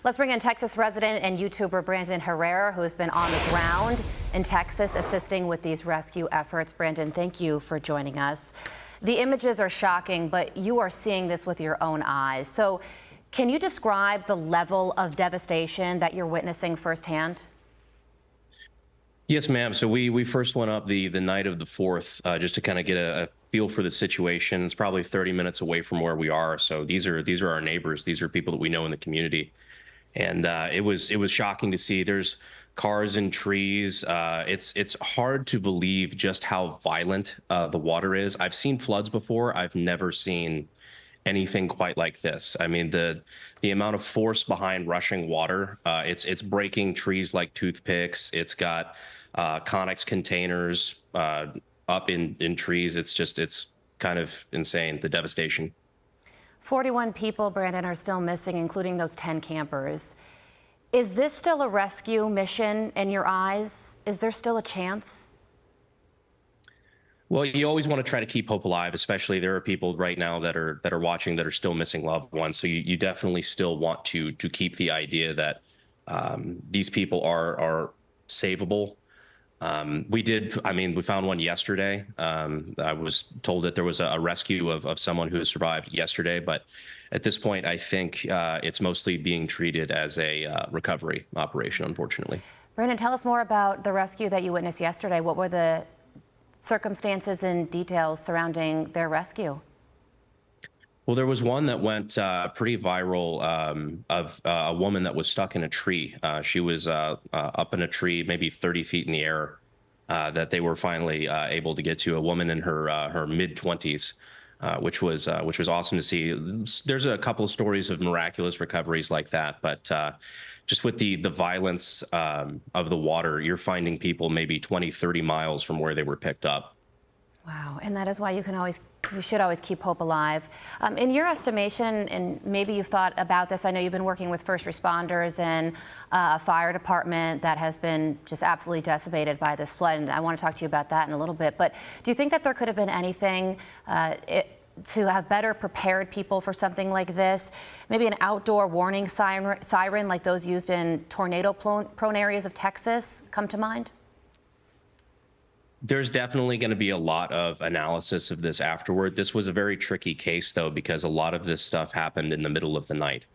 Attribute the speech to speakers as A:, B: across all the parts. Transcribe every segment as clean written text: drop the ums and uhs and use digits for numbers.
A: Let's bring in Texas resident and YouTuber Brandon Herrera, who has been on the ground in Texas assisting with these rescue efforts. Brandon, thank you for joining us. The images are shocking, but you are seeing this with your own eyes. So can you describe the level of devastation that you're witnessing firsthand?
B: Yes, ma'am. So we first went up the night of the 4th just to kind of get a feel for the situation. It's probably 30 minutes away from where we are. So these are our neighbors. These are people that we know in the community. And it was shocking to see. There's cars and trees. It's hard to believe just how violent the water is. I've seen floods before. I've never seen anything quite like this. I mean, the amount of force behind rushing water. It's breaking trees like toothpicks. It's got Conex containers up in trees. It's kind of insane, the devastation.
A: 41 people, Brandon, are still missing, including those 10 campers. Is this still a rescue mission in your eyes? Is there still a chance?
B: Well, you always want to try to keep hope alive, especially there are people right now that are watching that are still missing loved ones. So you definitely still want to keep the idea that these people are savable. I mean, we found one yesterday. I was told that there was a rescue of someone who has survived yesterday, but at this point, I think it's mostly being treated as a recovery operation, unfortunately.
A: Brandon, tell us more about the rescue that you witnessed yesterday. What were the circumstances and details surrounding their rescue?
B: Well, there was one that went pretty viral of a woman that was stuck in a tree. She was up in a tree, maybe 30 feet in the air, that they were finally able to get to. A woman in her mid-20s, which was awesome to see. There's a couple of stories of miraculous recoveries like that, but just with the violence of the water, you're finding people maybe 20, 30 miles from where they were picked up.
A: Wow, and that is why you should always keep hope alive. In your estimation, and maybe you've thought about this, I know you've been working with first responders and a fire department that has been just absolutely decimated by this flood, and I want to talk to you about that in a little bit. But do you think that there could have been anything to have better prepared people for something like this? Maybe an outdoor warning siren like those used in tornado-prone areas of Texas come to mind?
B: There's definitely going to be a lot of analysis of this afterward. This was a very tricky case, though, because a lot of this stuff happened in the middle of the night.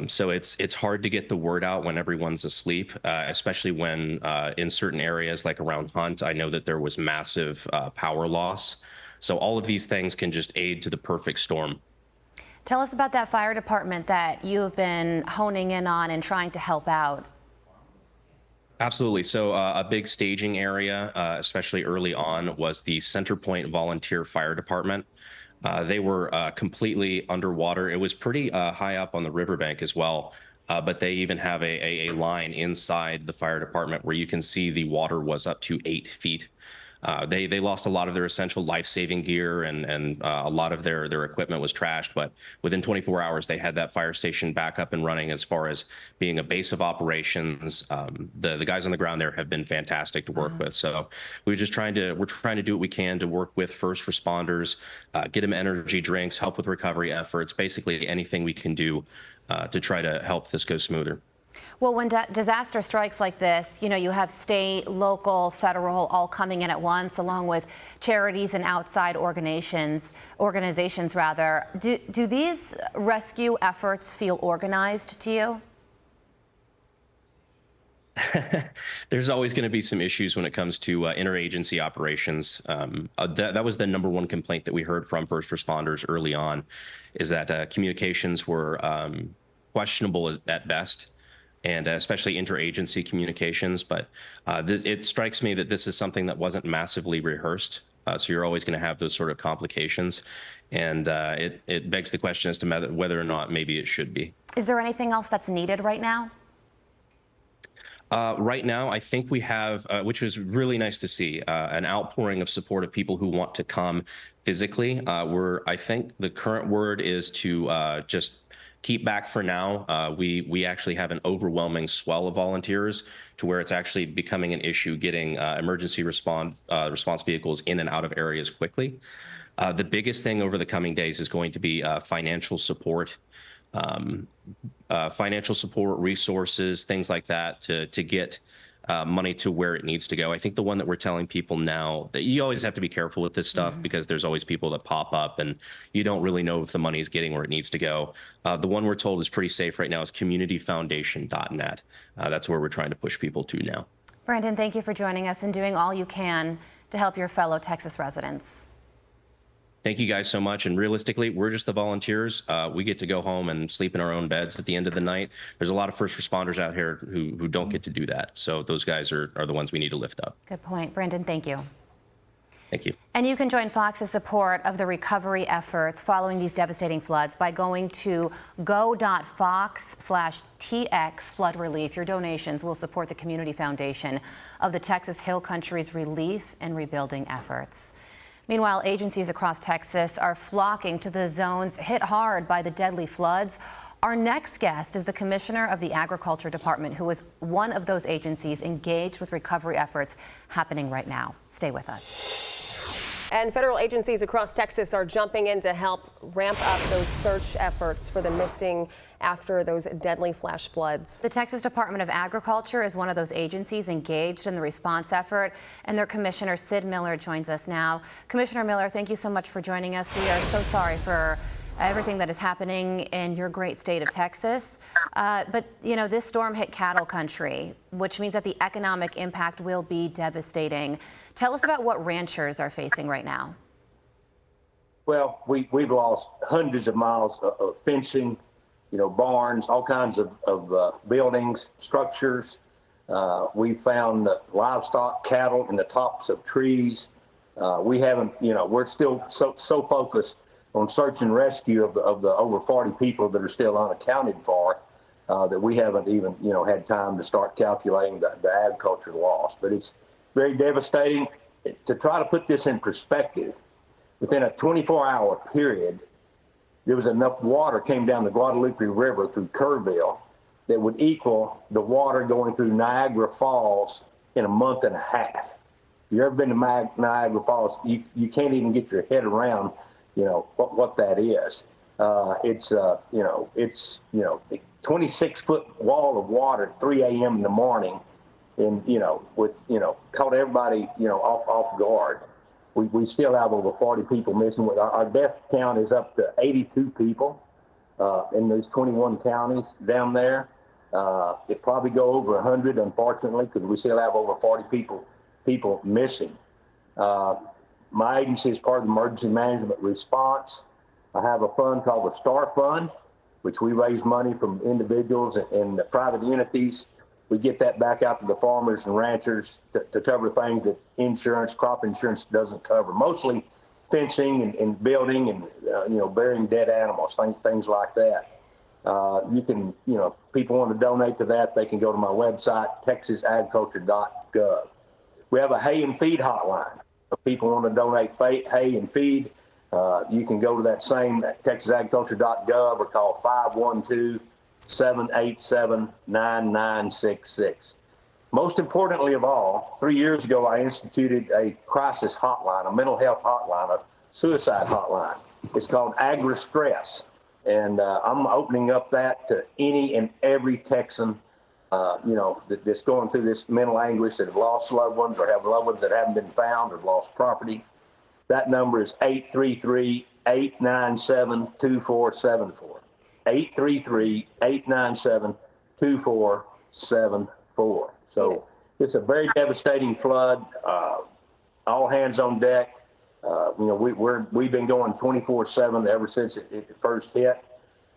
B: So it's hard to get the word out when everyone's asleep, especially when in certain areas like around Hunt, I know that there was massive power loss. So all of these things can just aid to the perfect storm.
A: Tell us about that fire department that you have been honing in on and trying to help out.
B: Absolutely. So a big staging area, especially early on, was the Center Point Volunteer Fire Department. They were completely underwater. It was pretty high up on the riverbank as well. But they even have a line inside the fire department where you can see the water was up to 8 feet. They lost a lot of their essential life-saving gear and a lot of their equipment was trashed. But within 24 hours, they had that fire station back up and running as far as being a base of operations. The guys on the ground there have been fantastic to work with. So we're trying to do what we can to work with first responders, get them energy drinks, help with recovery efforts, basically anything we can do to try to help this go smoother.
A: Well, when disaster strikes like this, you know, you have state, local, federal all coming in at once, along with charities and outside organizations rather. Do these rescue efforts feel organized to you?
B: There's always going to be some issues when it comes to interagency operations. That was the number one complaint that we heard from first responders early on, is that communications were questionable at best, and especially interagency communications. But it strikes me that this is something that wasn't massively rehearsed. So you're always going to have those sort of complications. And it begs the question as to whether or not maybe it should be.
A: Is there anything else that's needed right now?
B: Right now, I think we have, which was really nice to see, an outpouring of support of people who want to come physically. I think the current word is to just keep back for now. We actually have an overwhelming swell of volunteers to where it's actually becoming an issue getting emergency response vehicles in and out of areas quickly. The biggest thing over the coming days is going to be financial support. financial support, resources, things like that to get money to where it needs to go. I think the one that we're telling people now, that you always have to be careful with this stuff because there's always people that pop up and you don't really know if the money is getting where it needs to go. The one we're told is pretty safe right now is communityfoundation.net. That's where we're trying to push people to now.
A: Brandon, thank you for joining us and doing all you can to help your fellow Texas residents.
B: Thank you guys so much. And realistically, we're just the volunteers. We get to go home and sleep in our own beds at the end of the night. There's a lot of first responders out here who don't get to do that. So those guys are the ones we need to lift up.
A: Good point. Brandon, thank you.
B: Thank you.
A: And you can join Fox's support of the recovery efforts following these devastating floods by going to go.fox/TX flood relief. Your donations will support the Community Foundation of the Texas Hill Country's relief and rebuilding efforts. Meanwhile, agencies across Texas are flocking to the zones hit hard by the deadly floods. Our next guest is the Commissioner of the Agriculture Department, who is one of those agencies engaged with recovery efforts happening right now. Stay with us.
C: And federal agencies across Texas are jumping in to help ramp up those search efforts for the missing after those deadly flash floods.
A: The Texas Department of Agriculture is one of those agencies engaged in the response effort, and their commissioner, Sid Miller, joins us now. Commissioner Miller, thank you so much for joining us. We are so sorry for everything that is happening in your great state of Texas. But, you know, this storm hit cattle country, which means that the economic impact will be devastating. Tell us about what ranchers are facing right now.
D: Well, we've lost hundreds of miles of fencing, barns, all kinds of buildings, structures. We found livestock, cattle in the tops of trees. We haven't, we're still so focused on search and rescue of the over 40 people that are still unaccounted for that we haven't even, had time to start calculating the agriculture loss. But it's very devastating. To try to put this in perspective, within a 24-hour period, there was enough water came down the Guadalupe River through Kerrville that would equal the water going through Niagara Falls in a month and a half. If you've ever been to Niagara Falls, you can't even get your head around, what that is. It's a 26-foot wall of water at 3 a.m. in the morning, and caught everybody off guard. We still have over 40 people missing. Our death count is up to 82 people in those 21 counties down there. It probably go over 100, unfortunately, because we still have over 40 people missing. My agency is part of the emergency management response. I have a fund called the STAR Fund, which we raise money from individuals and private entities. We get that back out to the farmers and ranchers to cover things that crop insurance doesn't cover. Mostly fencing and building and, burying dead animals, things like that. People want to donate to that, they can go to my website, texasagriculture.gov. We have a hay and feed hotline. If people want to donate hay and feed, you can go to that same texasagriculture.gov or call 512-787-9966. Most importantly of all, 3 years ago, I instituted a crisis hotline, a mental health hotline, a suicide hotline. It's called Agri-Stress. And I'm opening up that to any and every Texan, that's going through this mental anguish, that have lost loved ones or have loved ones that haven't been found or lost property. That number is 833-897-2474. 833-897-2474. So it's a very devastating flood. All hands on deck. We've been going 24/7 ever since it first hit.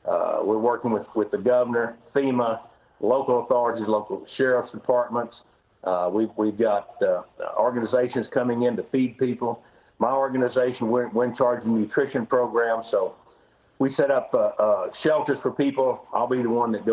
D: We're working with the governor, FEMA, local authorities, local sheriff's departments. We've got organizations coming in to feed people. My organization, we're in charge of the nutrition program. So we set up shelters for people. I'll be the one that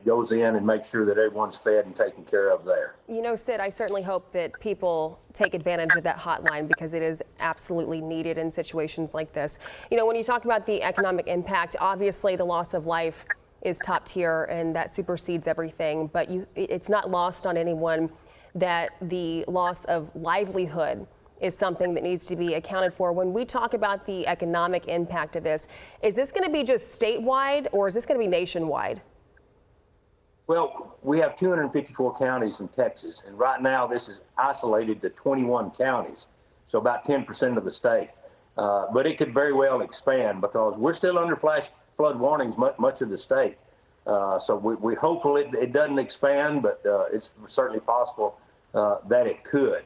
D: goes in and make sure that everyone's fed and taken care of there.
C: Sid, I certainly hope that people take advantage of that hotline because it is absolutely needed in situations like this. When you talk about the economic impact, obviously the loss of life is top tier and that supersedes everything, but it's not lost on anyone that the loss of livelihood is something that needs to be accounted for. When we talk about the economic impact of this, is this going to be just statewide or is this going to be nationwide?
D: Well, we have 254 counties in Texas, and right now this is isolated to 21 counties, so about 10% of the state. But it could very well expand because we're still under flash flood warnings, much of the state. So we hopeful it doesn't expand, but it's certainly possible that it could.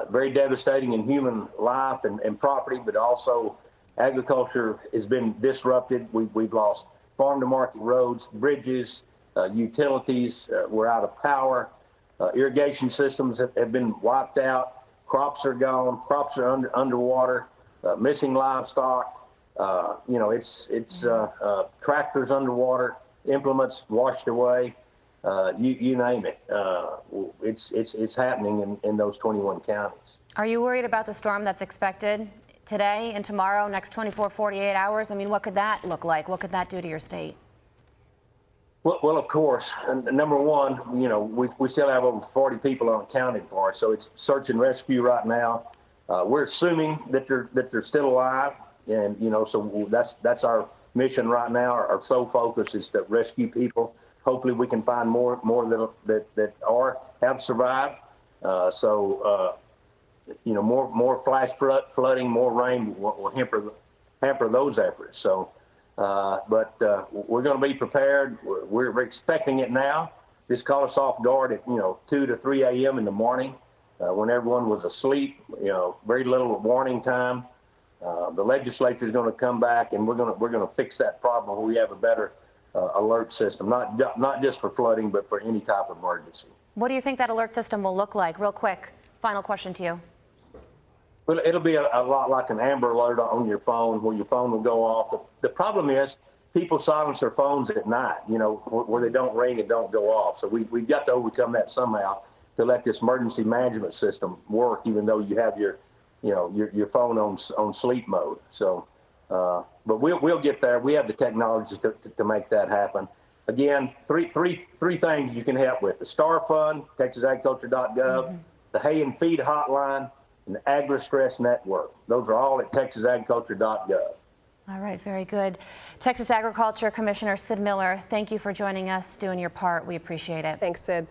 D: Very devastating in human life and property, but also agriculture has been disrupted. We've lost farm-to-market roads, bridges, utilities. We're out of power. Irrigation systems have been wiped out. Crops are gone. Crops are underwater. Missing livestock. It's tractors underwater. Implements washed away. You name it. It's happening in those 21 counties.
A: Are you worried about the storm that's expected today and tomorrow, next 24, 48 hours? I mean, what could that look like? What could that do to your state?
D: Well, of course. And number one, we still have over 40 people unaccounted for, so it's search and rescue right now. We're assuming that they're still alive, and so that's our mission right now. Our sole focus is to rescue people. Hopefully, we can find more that have survived. More flash flooding, more rain will hamper those efforts. So. But we're going to be prepared. We're expecting it now. This caught us off guard at 2 to 3 a.m. in the morning when everyone was asleep. Very little warning time. The legislature is going to come back, and we're going to fix that problem. We have a better alert system, not just for flooding, but for any type of emergency.
A: What do you think that alert system will look like? Real quick, final question to you.
D: Well, it'll be a lot like an Amber Alert on your phone, where your phone will go off. The problem is people silence their phones at night, where they don't ring and don't go off. So we've got to overcome that somehow to let this emergency management system work, even though you have your phone on sleep mode. So, but we'll get there. We have the technology to make that happen. Again, three things you can help with: the STAR Fund, TexasAgriculture.gov, the Hay and Feed Hotline, and the Agri-Stress Network. Those are all at TexasAgriculture.gov.
A: All right, very good. Texas Agriculture Commissioner Sid Miller, thank you for joining us, doing your part. We appreciate it.
C: Thanks, Sid.